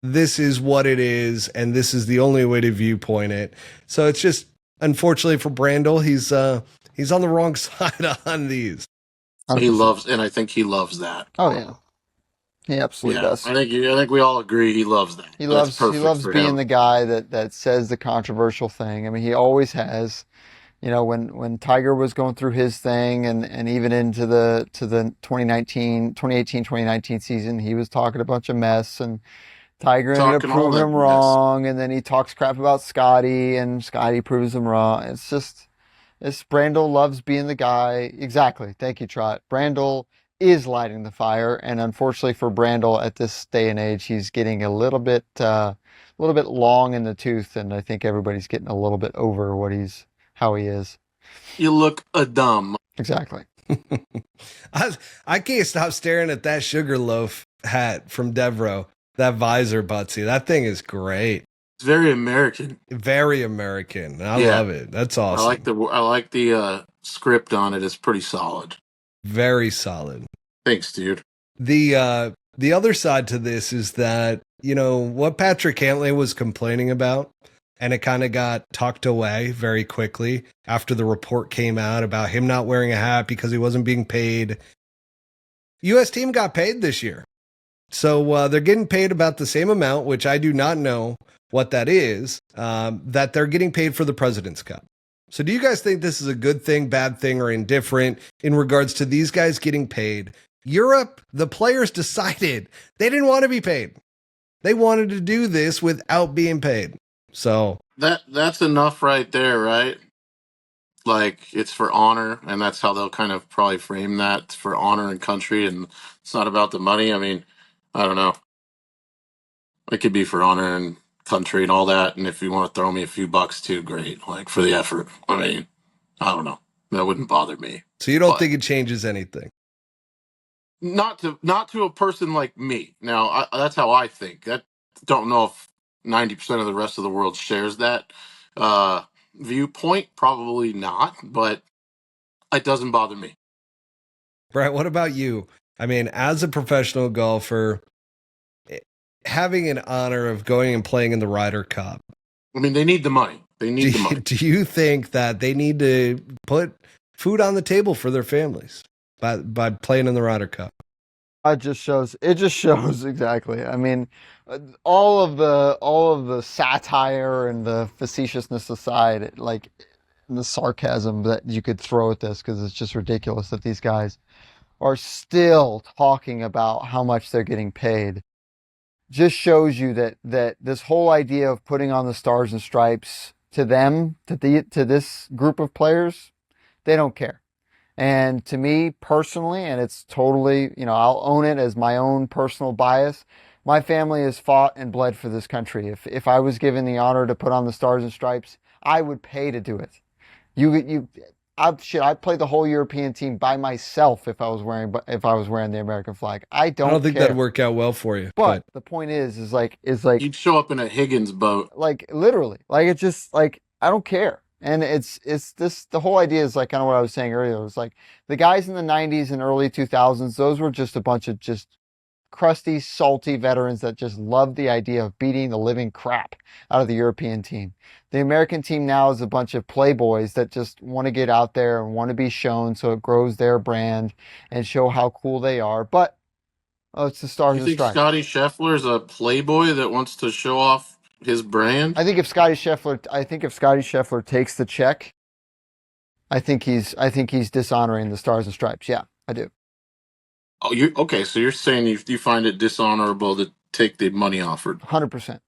this is what it is, and this is the only way to viewpoint it. So it's just, unfortunately for Brandel, he's on the wrong side on these. He loves, and I think he loves that. Oh yeah, he absolutely does. I think we all agree he loves that. He loves being the guy that says the controversial thing. I mean, he always has. When Tiger was going through his thing, and even into the 2018-2019 season, he was talking a bunch of mess, and Tiger ended up proving him wrong, and then he talks crap about Scotty, and Scotty proves him wrong. It's Brandel loves being the guy. Exactly. Thank you, Trot. Brandel is lighting the fire, and unfortunately for Brandel at this day and age, he's getting a little bit long in the tooth, and I think everybody's getting a little bit over how he is. You look a dumb. Exactly. I can't stop staring at that Sugarloaf hat from Devereux. That visor, Buttsy. That thing is great. It's very American. Very American. I love it. That's awesome. I like the script on it. It's pretty solid. Very solid. Thanks, dude. The other side to this is that what Patrick Cantlay was complaining about, and it kind of got tucked away very quickly after the report came out about him not wearing a hat because he wasn't being paid. U.S. team got paid this year. So they're getting paid about the same amount, which I do not know what that is, that they're getting paid for the President's Cup. So do you guys think this is a good thing, bad thing, or indifferent in regards to these guys getting paid? Europe, the players decided they didn't want to be paid. They wanted to do this without being paid. So that's enough right there, right? Like, it's for honor, and that's how they'll kind of probably frame that. It's for honor and country, and it's not about the money. I mean, I don't know. It could be for honor and country and all that, and if you want to throw me a few bucks too, great. Like, for the effort. I mean, I don't know. That wouldn't bother me. So you don't think it changes anything? Not to a person like me. Now, that's how I think. I don't know if 90% of the rest of the world shares that viewpoint. Probably not, but it doesn't bother me. Brett, what about you? I mean, as a professional golfer, having an honor of going and playing in the Ryder Cup. I mean, they need the money. They need the money. Do you think that they need to put food on the table for their families by playing in the Ryder Cup? It just shows exactly. I mean, all of the satire and the facetiousness aside, like the sarcasm that you could throw at this, because it's just ridiculous that these guys are still talking about how much they're getting paid. Just shows you that this whole idea of putting on the stars and stripes to them, to this group of players, they don't care. And to me personally, and it's totally, I'll own it as my own personal bias. My family has fought and bled for this country. If I was given the honor to put on the stars and stripes, I would pay to do it. I'd play the whole European team by myself if I was wearing the American flag. I don't think care. that'd work out well for you. But the point is like you'd show up in a Higgins boat. Like literally, like it's just like I don't care. And it's the whole idea is like kind of what I was saying earlier. It was like the guys in the 90s and early 2000s, those were just a bunch of just crusty, salty veterans that just loved the idea of beating the living crap out of the European team. The American team now is a bunch of playboys that just want to get out there and want to be shown so it grows their brand and show how cool they are. But it's the stars and stripes. You think Scotty Scheffler's a playboy that wants to show off his brand? I think if Scotty Scheffler takes the check, I think he's dishonoring the stars and stripes. Yeah, I do. Oh, okay? So you're saying you find it dishonorable to take the money offered? 100%.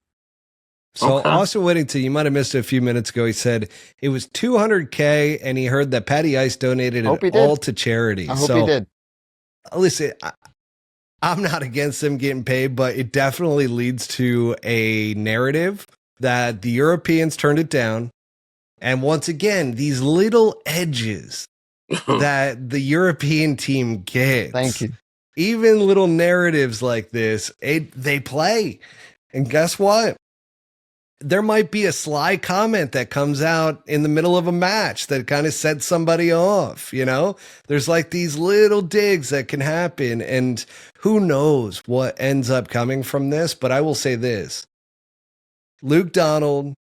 So Austin Whittington, you might have missed it a few minutes ago. He said it was $200K, and he heard that Patty Ice donated it all to charity. I hope he did. Listen, I'm not against them getting paid, but it definitely leads to a narrative that the Europeans turned it down. And once again, these little edges that the European team gets. Thank you. Even little narratives like this, they play. And guess what? There might be a sly comment that comes out in the middle of a match that kind of sets somebody off, There's like these little digs that can happen, and who knows what ends up coming from this, but I will say this. Luke Donald,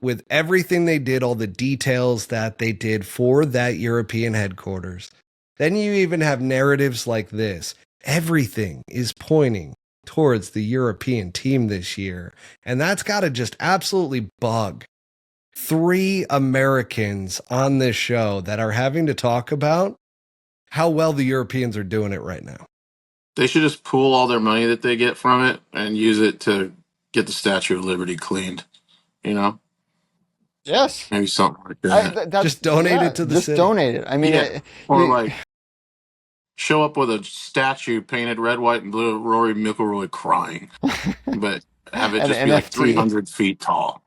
with everything they did, all the details that they did for that European headquarters, then you even have narratives like this. Everything is pointing towards the European team this year. And that's got to just absolutely bug 3 Americans on this show that are having to talk about how well the Europeans are doing it right now. They should just pool all their money that they get from it and use it to get the Statue of Liberty cleaned, Yes. Maybe something like that. Just donate it to the city. Just donate it. I mean, or show up with a statue painted red, white, and blue, Rory McIlroy crying, but have it just be like 300 feet tall.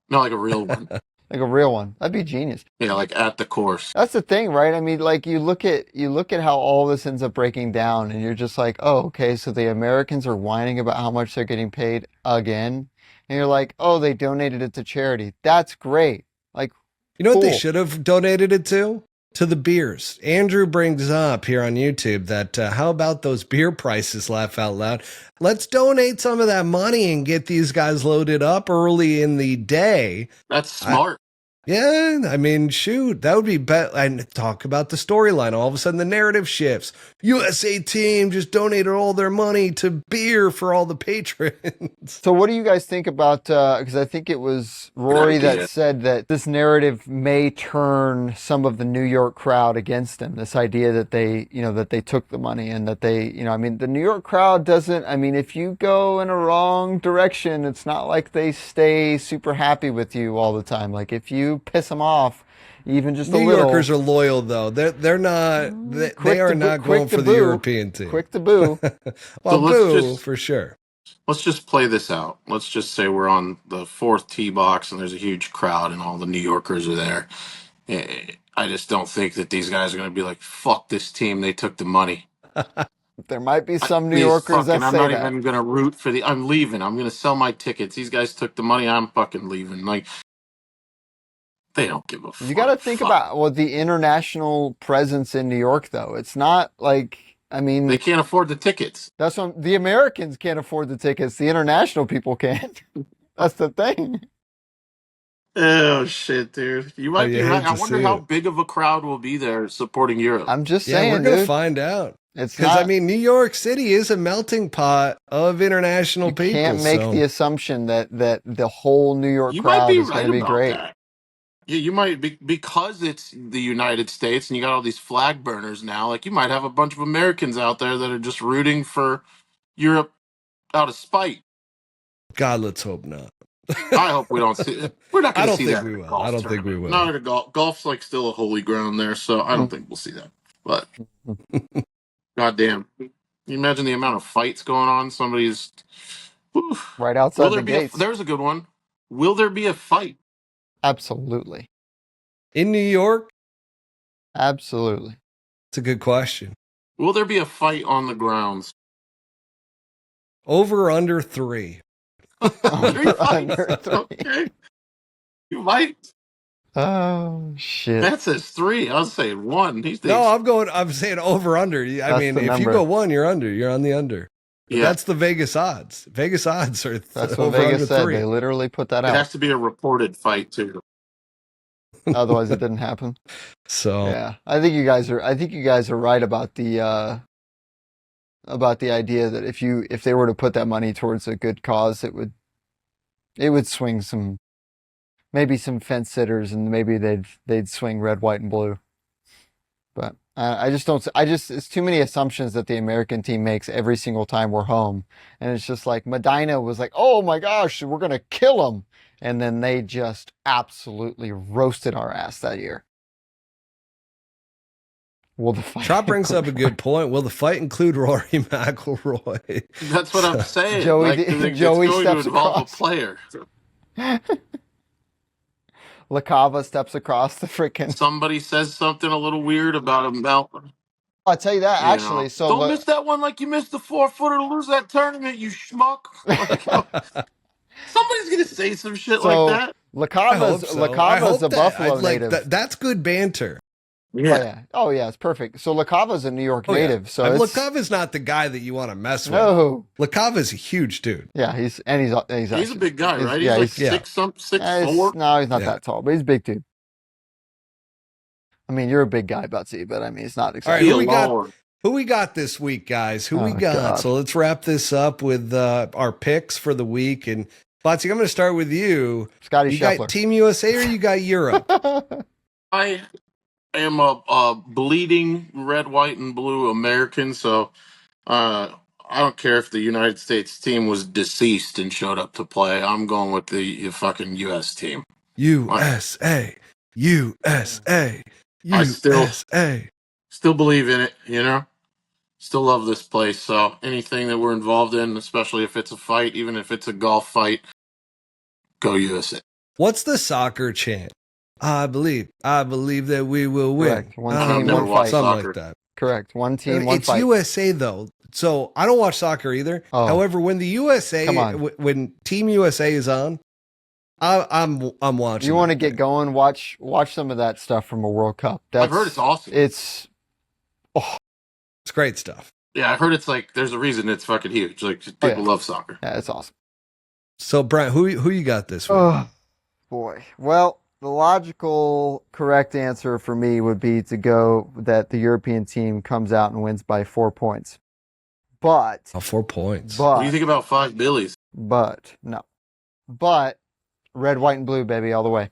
No, like a real one. Like a real one. That'd be genius. Yeah, like at the course. That's the thing, right? I mean, like you look at how all this ends up breaking down, and you're just like, oh, okay, so the Americans are whining about how much they're getting paid again, and you're like, oh, they donated it to charity. That's great. Like, what they should have donated it to? to the beers. Andrew brings up here on YouTube that how about those beer prices, laugh out loud. Let's donate some of that money and get these guys loaded up early in the day. That's smart. Yeah, I mean, shoot, that would be better. And talk about the storyline. All of a sudden, the narrative shifts. USA team just donated all their money to beer for all the patrons. So what do you guys think about, because I think it was Rory that said that this narrative may turn some of the New York crowd against them. This idea that they took the money and that they, I mean, the New York crowd doesn't, I mean, if you go in a wrong direction, it's not like they stay super happy with you all the time. Like if you piss them off, even just a little. New Yorkers are loyal though. They're not. They are not going for the European team. Quick to boo. Well, boo for sure. Let's just play this out. Let's just say we're on the 4th tee box and there's a huge crowd and all the New Yorkers are there. I just don't think that these guys are going to be like, "Fuck this team. They took the money." There might be some New Yorkers that say I'm not that. even going to root for I'm leaving. I'm going to sell my tickets. These guys took the money. I'm fucking leaving. Like. They don't give a fuck. You got to think about the international presence in New York, though. It's not like, I mean, they can't afford the tickets. That's what the Americans can't afford the tickets. The international people can't. That's the thing. Oh shit, dude! You might be right. I wonder how big of a crowd will be there supporting Europe. I'm just saying, we're gonna find out. It's because I mean, New York City is a melting pot of international people. You can't make the assumption that the whole New York crowd is going to be great. That. Yeah, you might be, because it's the United States and you got all these flag burners now. Like you might have a bunch of Americans out there that are just rooting for Europe out of spite. God, let's hope not. I hope we don't see. We're not going to see that. I don't think we will. Not at a golf. Golf's like still a holy ground there, so I don't think we'll see that. But goddamn, can you imagine the amount of fights going on? Somebody's right outside the gates. There's a good one. Will there be a fight? Absolutely. In New York? Absolutely. It's a good question. Will there be a fight on the grounds? Over under 3. Under 3. Okay. You might. Oh shit. That says 3. I was saying 1. I'm saying over under. I mean, if you go 1, you're under. You're on the under. Yeah. That's the Vegas odds. Vegas odds are that's what Vegas said. 3. They literally put that out. It has to be a reported fight too. Otherwise, it didn't happen. So yeah, I think you guys are right about the idea that if they were to put that money towards a good cause, it would swing some fence sitters, and maybe they'd swing red, white, and blue. But it's too many assumptions that the American team makes every single time we're home. And it's just like Medina was like, oh my gosh, we're going to kill them. And then they just absolutely roasted our ass that year. Will the fight Trot brings up a good point. Will the fight include Rory McIlroy? That's what I'm saying. Joey steps across a player. LaCava steps across the freaking. Somebody says something a little weird about him. I'll tell you that actually. So don't miss that one like you missed the 4-footer to lose that tournament, you schmuck. Somebody's gonna say some shit like that. LaCava's a Buffalo native. That's good banter. Yeah. Oh yeah, it's perfect. So LaCava's a New York native. Yeah. So LaCava's not the guy that you want to mess with. No, LaCava's a huge dude. Yeah, he's a big guy, right? He's like 6'4". No, he's not that tall, but he's a big dude. I mean, you're a big guy, Buttsy, but I mean, it's not exactly. All right, who we got this week, guys? Who we got? God. So let's wrap this up with our picks for the week. And Buttsy, I'm going to start with you. Scotty You Scheffler. got Team USA or you got Europe? I am a bleeding red, white, and blue American, so I don't care if the United States team was deceased and showed up to play. I'm going with the fucking U.S. team. USA. USA. USA. I still believe in it, you know? Still love this place, so anything that we're involved in, especially if it's a fight, even if it's a golf fight, go USA. What's the soccer chant? I believe that we will win. Correct. One team, one fight. Something like that. Correct. One team, one fight. It's USA though, so I don't watch soccer either. Oh. However, when the USA, when Team USA is on, I'm watching. You want to that get thing. going? Watch some of that stuff from a World Cup. I've heard it's awesome. It's It's great stuff. Yeah, I've heard it's like there's a reason it's fucking huge. Like people love soccer. Yeah, it's awesome. So Brent, who you got this week? Oh boy. Well, the logical correct answer for me would be to go that the European team comes out and wins by 4 points. But 4 points. What do you think about 5 Billies? But no. But red, white, and blue, baby, all the way.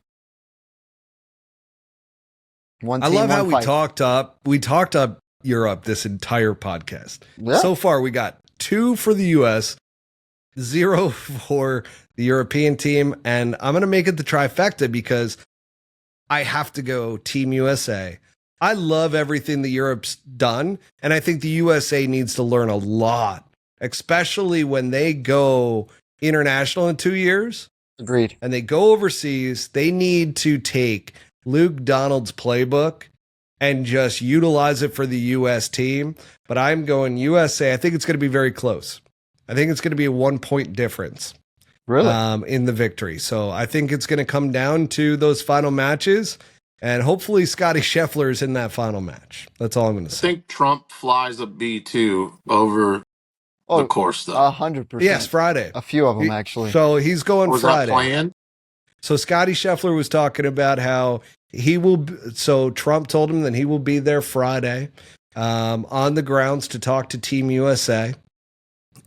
One I team, love how one fight. we talked up Europe this entire podcast. Yeah. So far, we got 2 for the U.S., 0 for the European team, and I'm going to make it the trifecta because I have to go Team USA. I love everything that Europe's done, and I think the USA needs to learn a lot, especially when they go international in 2 years. Agreed. And they go overseas. They need to take Luke Donald's playbook and just utilize it for the U.S. team. But I'm going USA. I think it's going to be very close. I think it's going to be a 1 point difference. Really? In the victory. So I think it's going to come down to those final matches. And hopefully Scotty Scheffler's in that final match. That's all I'm going to I say. think Trump flies a B2 over the course, though. 100%. Yes, Friday. A few of them, actually. So he's going Was Friday. that planned? So Scotty Scheffler was talking about how he will. So Trump told him that he will be there Friday on the grounds to talk to Team USA.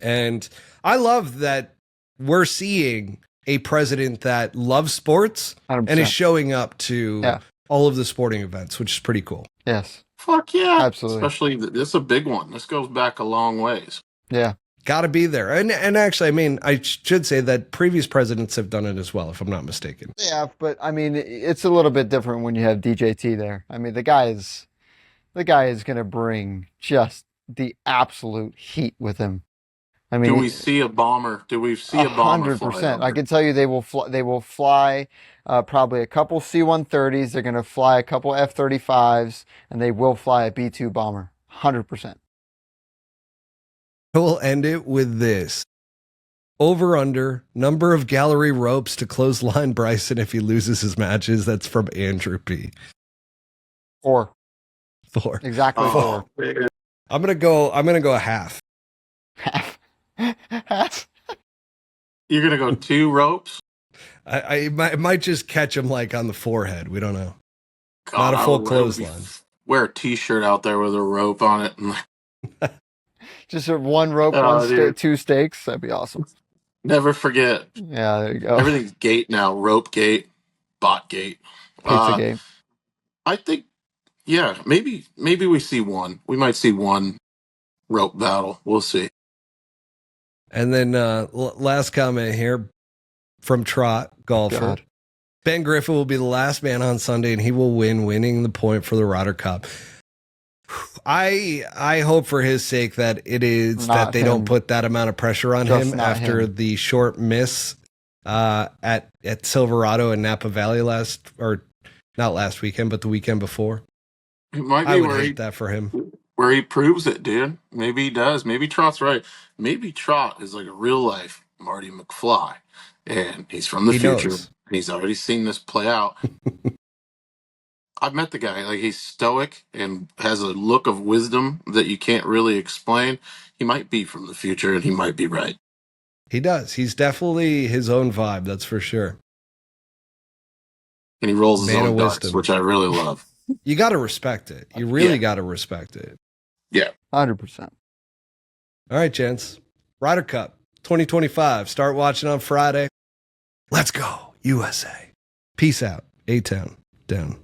And I love that we're seeing a president that loves sports 100%. and is showing up to all of the sporting events, which is pretty cool. Yes. Fuck yeah. Absolutely. Especially, this is a big one. This goes back a long ways. Yeah. Got to be there. And actually, I mean, I should say that previous presidents have done it as well, if I'm not mistaken. Yeah, but I mean, it's a little bit different when you have DJT there. I mean, the guy is going to bring just the absolute heat with him. I mean, Do we see a bomber? Do we see a bomber? 100%. I can tell you they will fly probably a couple C-130s. They're going to fly a couple F-35s, and they will fly a B-2 bomber. 100%. We'll end it with this. Over under number of gallery ropes to clothesline Bryson if he loses his matches. That's from Andrew P. 4. 4. Exactly 4. I'm gonna go a half. Half. You're going to go 2 ropes? I might just catch him like on the forehead. We don't know. God, Not a I full would clothesline. Wear a T-shirt out there with a rope on it. And Just one rope, dude. 2 stakes. That'd be awesome. never forget. Yeah, there you go. Everything's gate now. Rope gate, bot gate. Pizza game. I think, yeah, maybe we see one. We might see one rope battle. We'll see. And then last comment here from Trot Golfer. God. Ben Griffin will be the last man on Sunday, and he will winning the point for the Ryder Cup. I hope for his sake that it is Not that they him. don't put that amount of pressure on Just him not after him. the short miss at Silverado and Napa Valley not last weekend, but the weekend before. It might I be would where hate that for him. where he proves it, dude. Maybe he does. Maybe Trot's right. Maybe Trot is like a real life Marty McFly, and he's from the He future. knows. And he's already seen this play out. I've met the guy. Like, he's stoic and has a look of wisdom that you can't really explain. He might be from the future, and he might be right. He does. He's definitely his own vibe, that's for sure. And he rolls his Man own of darts, wisdom. which I really love. You got to respect it. You really Yeah. got to respect it. Yeah. 100%. All right, gents. Ryder Cup 2025. Start watching on Friday. Let's go, USA. Peace out. A-Town down.